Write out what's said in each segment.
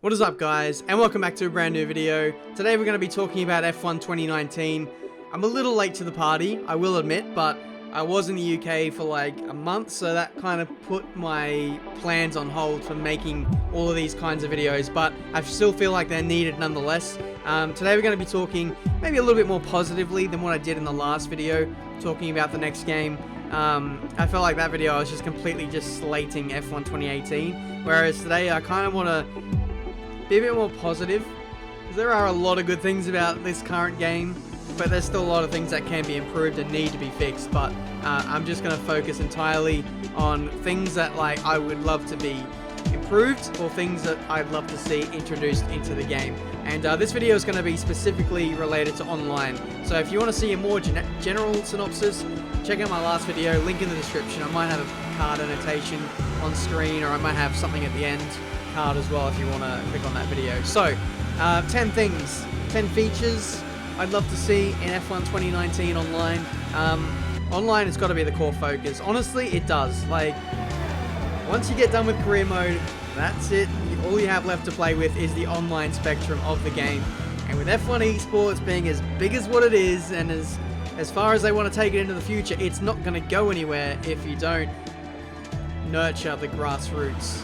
What is up, guys, and welcome back to a brand new video. Today we're going to be talking about F1 2019. I'm a little late to the party, I will admit, but I was in the UK for like a month, so that kind of put my plans on hold for making all of these kinds of videos, but I still feel like they're needed nonetheless. Today we're going to be talking maybe a little bit more positively than what I did in the last video, talking about the next game. I felt like that video I was just completely just slating F1 2018, whereas today I kind of want to be a bit more positive, because there are a lot of good things about this current game, but there's still a lot of things that can be improved and need to be fixed. But I'm just going to focus entirely on things that I would love to be improved, or things that I'd love to see introduced into the game. And this video is going to be specifically related to online, so if you want to see a more general synopsis, check out my last video, link in the description. I might have a card annotation on screen, or I might have something at the end card as well if you want to click on that video. So 10 things, 10 features I'd love to see in F1 2019 online. Online has got to be the core focus. Honestly, it does. Once you get done with career mode, that's it. All you have left to play with is the online spectrum of the game. And with F1 esports being as big as what it is, and as far as they want to take it into the future, it's not going to go anywhere if you don't nurture the grassroots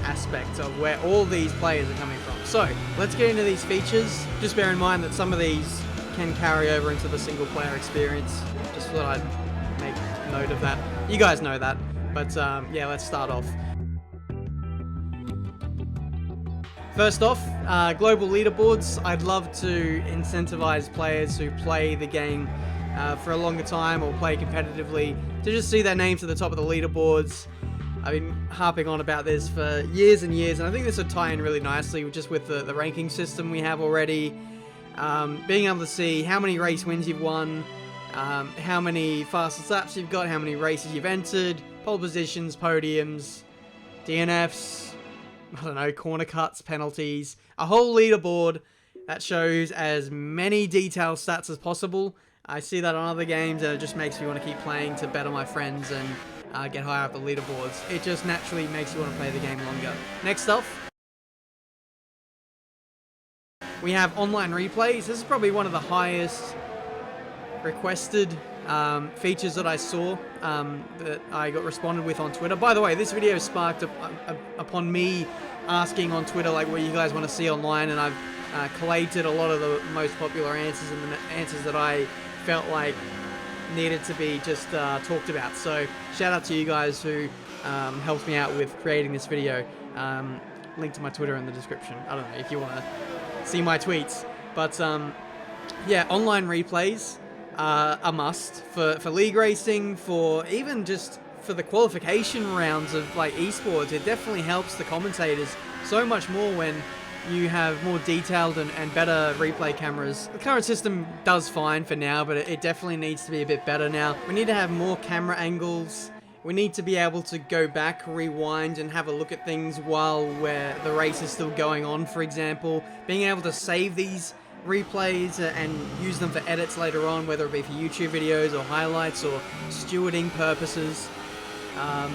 aspect of where all these players are coming from. So let's get into these features. Just bear in mind that some of these can carry over into the single player experience. Just thought I'd make note of that. You guys know that, but yeah, let's start off. First off, global leaderboards. I'd love to incentivize players who play the game for a longer time or play competitively to just see their names at the top of the leaderboards. I've been harping on about this for years and years, and I think this would tie in really nicely just with the ranking system we have already. Being able to see how many race wins you've won, how many fastest laps you've got, how many races you've entered, pole positions, podiums, DNFs, I don't know, corner cuts, penalties, a whole leaderboard that shows as many detailed stats as possible. I see that on other games, and it just makes me want to keep playing to better my friends and get higher up the leaderboards. It just naturally makes you want to play the game longer. Next up, we have online replays. This is probably one of the highest requested features that I saw that I got responded with on Twitter. By the way, this video sparked upon me asking on Twitter what you guys want to see online, and I've collated a lot of the most popular answers and the answers that I felt like needed to be just talked about. So shout out to you guys who helped me out with creating this video. Link to my Twitter in the description. I don't know if you want to see my tweets, but yeah, online replays are a must for league racing, for even just for the qualification rounds of esports. It definitely helps the commentators so much more when you have more detailed and better replay cameras. The current system does fine for now, but it definitely needs to be a bit better now. We need to have more camera angles. We need to be able to go back, rewind, and have a look at things while the race is still going on, for example. Being able to save these replays and use them for edits later on, whether it be for YouTube videos or highlights or stewarding purposes.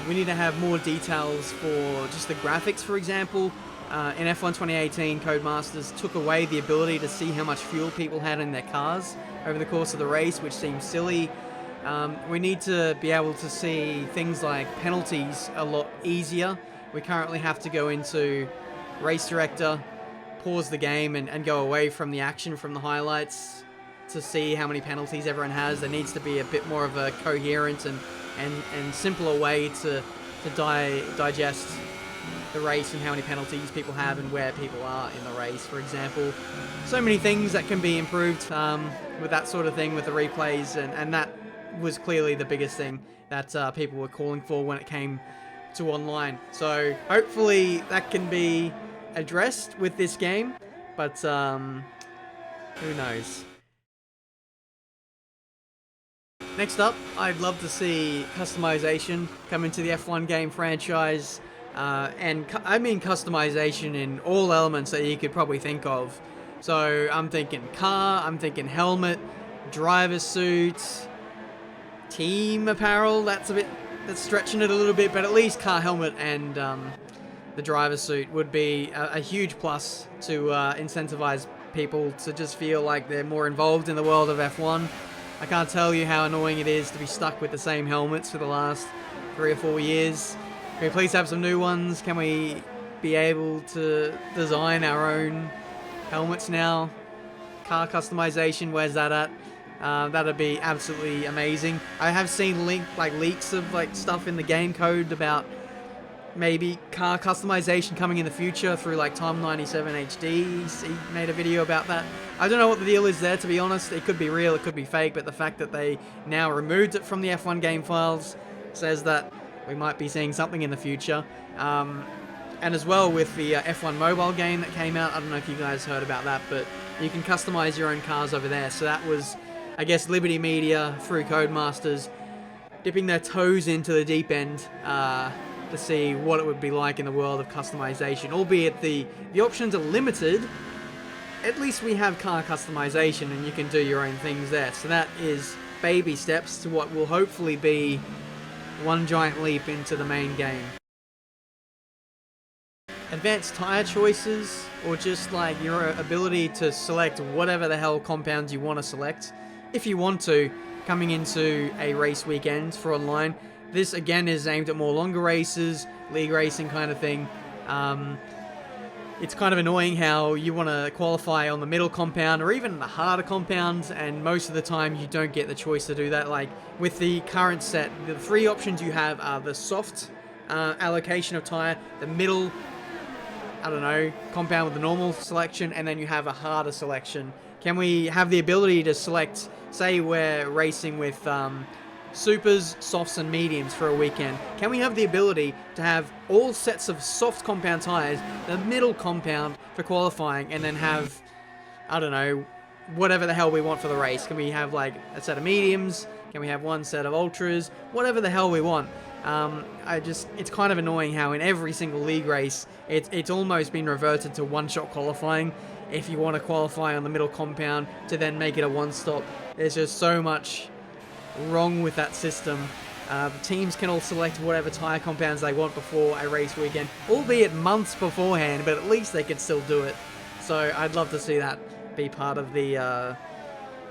We need to have more details for just the graphics, for example. In F1 2018, Codemasters took away the ability to see how much fuel people had in their cars over the course of the race, which seems silly. We need to be able to see things like penalties a lot easier. We currently have to go into Race Director, pause the game, and go away from the action from the highlights to see how many penalties everyone has. There needs to be a bit more of a coherent and simpler way to digest the race and how many penalties people have and where people are in the race, for example. So many things that can be improved with that sort of thing, with the replays, and that was clearly the biggest thing that people were calling for when it came to online. So hopefully that can be addressed with this game, but who knows. Next up, I'd love to see customization come into the F1 game franchise. And I mean customization in all elements that you could probably think of. So I'm thinking car, I'm thinking helmet, driver suits, team apparel. That's stretching it a little bit, but at least car, helmet, and the driver's suit would be a huge plus to incentivize people to just feel like they're more involved in the world of F1. I can't tell you how annoying it is to be stuck with the same helmets for the last 3 or 4 years. Can we please have some new ones? Can we be able to design our own helmets now? Car customization, where's that at? That'd be absolutely amazing. I have seen leaks of stuff in the game code about maybe car customization coming in the future through Tom 97 HD. He made a video about that. I don't know what the deal is there, to be honest. It could be real, it could be fake, but the fact that they now removed it from the F1 game files says that we might be seeing something in the future. And as well with the F1 mobile game that came out, I don't know if you guys heard about that, but you can customize your own cars over there. So that was, I guess, Liberty Media through Codemasters dipping their toes into the deep end to see what it would be like in the world of customization. Albeit the options are limited, at least we have car customization and you can do your own things there. So that is baby steps to what will hopefully be one giant leap into the main game. Advanced tire choices, or just your ability to select whatever the hell compounds you want to select, if you want to, coming into a race weekend for online. This again is aimed at more longer races, league racing kind of thing. It's kind of annoying how you want to qualify on the middle compound or even the harder compounds, and most of the time you don't get the choice to do that. With the current set, the 3 options you have are the soft allocation of tire, the middle, I don't know, compound with the normal selection, and then you have a harder selection. Can we have the ability to select, say we're racing with supers, softs and mediums for a weekend, can we have the ability to have all sets of soft compound tires, the middle compound for qualifying, and then have, I don't know, whatever the hell we want for the race? Can we have a set of mediums? Can we have one set of ultras? Whatever the hell we want. It's kind of annoying how in every single league race, it's almost been reverted to one-shot qualifying. If you want to qualify on the middle compound to then make it a one-stop, there's just so much wrong with that system. The teams can all select whatever tire compounds they want before a race weekend, albeit months beforehand, but at least they can still do it. So I'd love to see that be part of the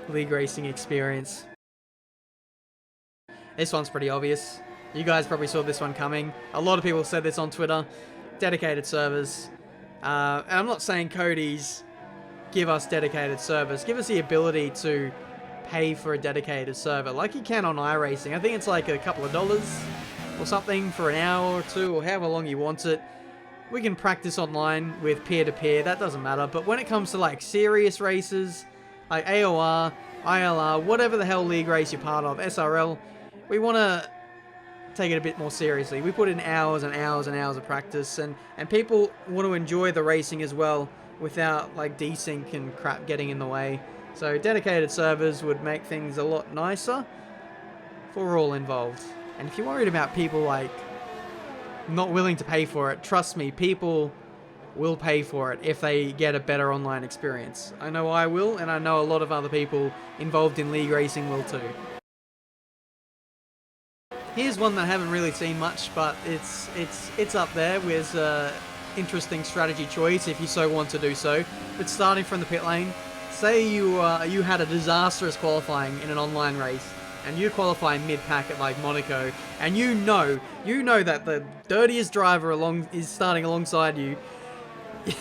league racing experience. This one's pretty obvious. You guys probably saw this one coming. A lot of people said this on Twitter. Dedicated servers. And I'm not saying Cody's give us dedicated servers. Give us the ability to pay for a dedicated server like you can on iRacing. I think it's a couple of dollars or something for an hour or 2 or however long you want it. We can practice online with peer-to-peer, that doesn't matter. But when it comes to serious races, like AOR, ILR, whatever the hell league race you're part of, SRL, we want to take it a bit more seriously. We put in hours and hours and hours of practice, and people want to enjoy the racing as well without desync and crap getting in the way. So dedicated servers would make things a lot nicer for all involved. And if you're worried about people not willing to pay for it, trust me, people will pay for it if they get a better online experience. I know I will, and I know a lot of other people involved in league racing will too. Here's one that I haven't really seen much, but it's up there with interesting strategy choice if you so want to do so. But starting from the pit lane, say you had a disastrous qualifying in an online race, and you qualify mid-pack at Monaco, and you know that the dirtiest driver is starting alongside you,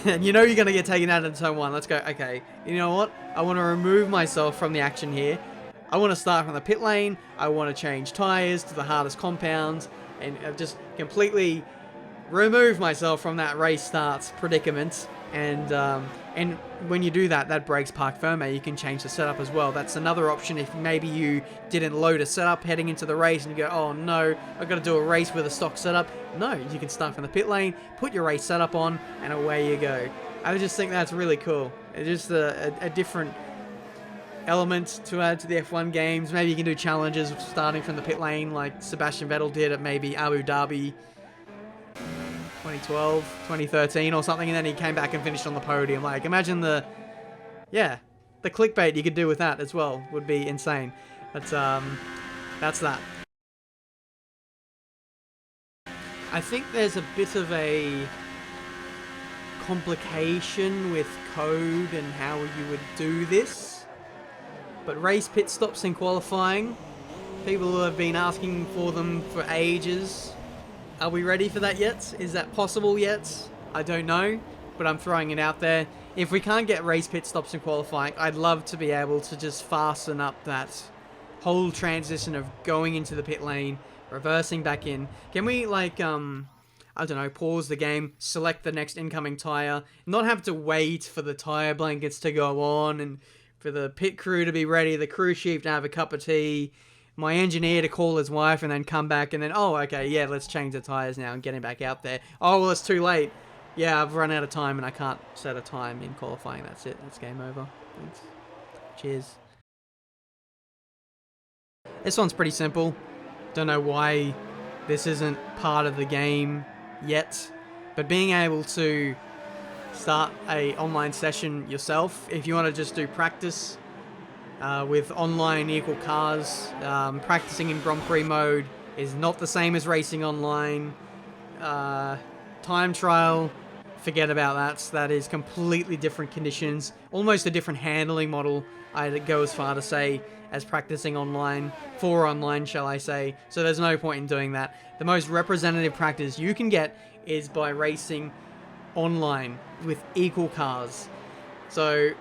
and you know you're going to get taken out into turn 1. Let's go, okay, you know what? I want to remove myself from the action here. I want to start from the pit lane, I want to change tyres to the hardest compounds, and just completely remove myself from that race starts predicament. And when you do that, that breaks parc fermé. You can change the setup as well. That's another option if maybe you didn't load a setup heading into the race and you go, oh no, I've got to do a race with a stock setup. No, you can start from the pit lane, put your race setup on, and away you go. I just think that's really cool. It's just a different element to add to the F1 games. Maybe you can do challenges starting from the pit lane like Sebastian Vettel did at maybe Abu Dhabi 2012, 2013 or something, and then he came back and finished on the podium. Imagine the clickbait you could do with that as well would be insane. That's that. I think there's a bit of a complication with code and how you would do this. But race pit stops in qualifying, people have been asking for them for ages. Are we ready for that yet? Is that possible yet? I don't know, but I'm throwing it out there. If we can't get race pit stops in qualifying, I'd love to be able to just fasten up that whole transition of going into the pit lane, reversing back in. Can we, like, I don't know, pause the game, select the next incoming tyre, not have to wait for the tyre blankets to go on and for the pit crew to be ready, the crew chief to have a cup of tea, my engineer to call his wife and then come back and then, oh, okay, yeah, let's change the tyres now and get him back out there. Oh, well, it's too late. Yeah, I've run out of time and I can't set a time in qualifying. That's it. That's game over. Thanks. Cheers. This one's pretty simple. Don't know why this isn't part of the game yet, but being able to start a online session yourself, if you want to just do practice with online equal cars, practicing in Grand Prix mode is not the same as racing online. Time trial, forget about that. That is completely different conditions, almost a different handling model, I'd go as far to say, as practicing online, for online, shall I say. So there's no point in doing that. The most representative practice you can get is by racing online with equal cars. So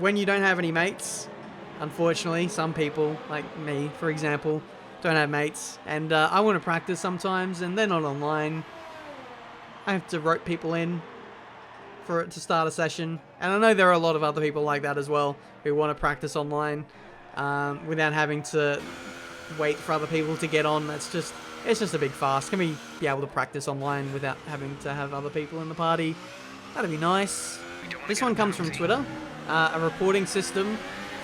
when you don't have any mates, unfortunately, some people, like me, for example, don't have mates, and I want to practice sometimes, and they're not online. I have to rope people in for it to start a session, and I know there are a lot of other people like that as well who want to practice online without having to wait for other people to get on. It's just a big farce. Can we be able to practice online without having to have other people in the party? That'd be nice. This one comes from Twitter, a reporting system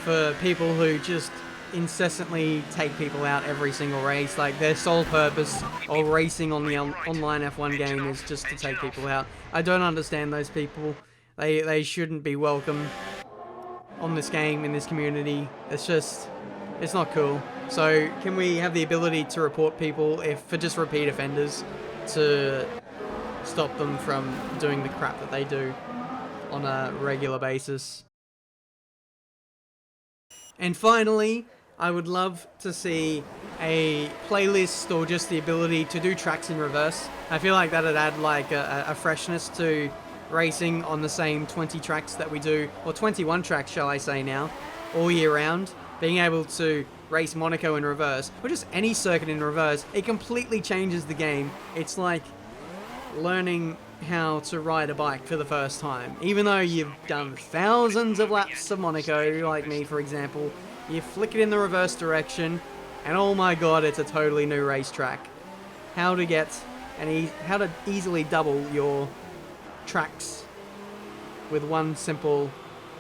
for people who just incessantly take people out every single race. Like, their sole purpose of racing on the online F1 game is just to take people out. I don't understand those people. They shouldn't be welcome on this game, in this community. It's not cool. So can we have the ability to report people for just repeat offenders, to stop them from doing the crap that they do on a regular basis? And finally, I would love to see a playlist or just the ability to do tracks in reverse. I feel like that'd add like a freshness to racing on the same 20 tracks that we do, or 21 tracks shall I say now, all year round. Being able to race Monaco in reverse, or just any circuit in reverse, it completely changes the game. It's like learning how to ride a bike for the first time. Even though you've done thousands of laps of Monaco, like me for example, you flick it in the reverse direction, and oh my god, it's a totally new racetrack. How to get how to easily double your tracks with one simple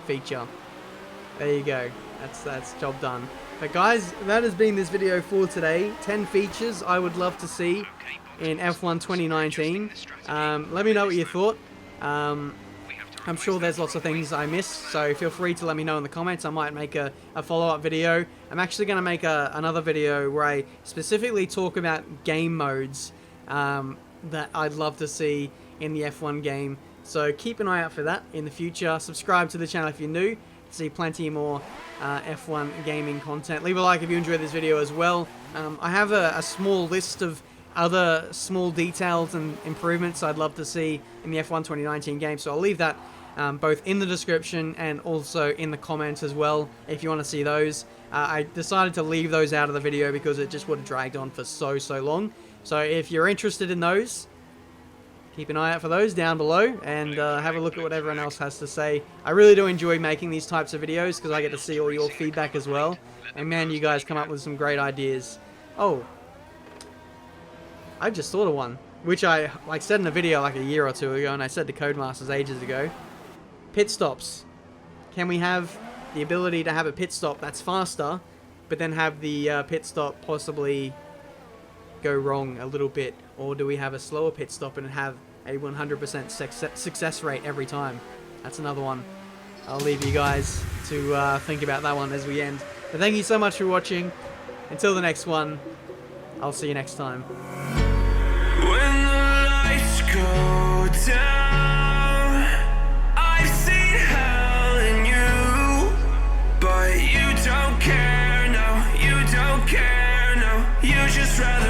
feature. There you go. That's job done. But guys, that has been this video for today. 10 features I would love to see in F1 2019. Let me know what you thought. I'm sure there's lots of things I missed, so feel free to let me know in the comments. I might make a follow-up video. I'm actually going to make another video where I specifically talk about game modes that I'd love to see in the F1 game. So keep an eye out for that in the future. Subscribe to the channel if you're new to see plenty more F1 gaming content. Leave a like if you enjoyed this video as well. I have a small list of other small details and improvements I'd love to see in the F1 2019 game, so I'll leave that both in the description and also in the comments as well if you want to see those. I decided to leave those out of the video because it just would have dragged on for so long. So if you're interested in those, keep an eye out for those down below, and have a look at what everyone else has to say. I really do enjoy making these types of videos because I get to see all your feedback as well, and man, you guys come up with some great ideas. Oh, I just thought of one, which I said in a video like a year or two ago, and I said to Codemasters ages ago. Pit stops. Can we have the ability to have a pit stop that's faster, but then have the pit stop possibly go wrong a little bit? Or do we have a slower pit stop and have a 100% success rate every time? That's another one. I'll leave you guys to think about that one as we end. But thank you so much for watching. Until the next one, I'll see you next time. When the lights go down rather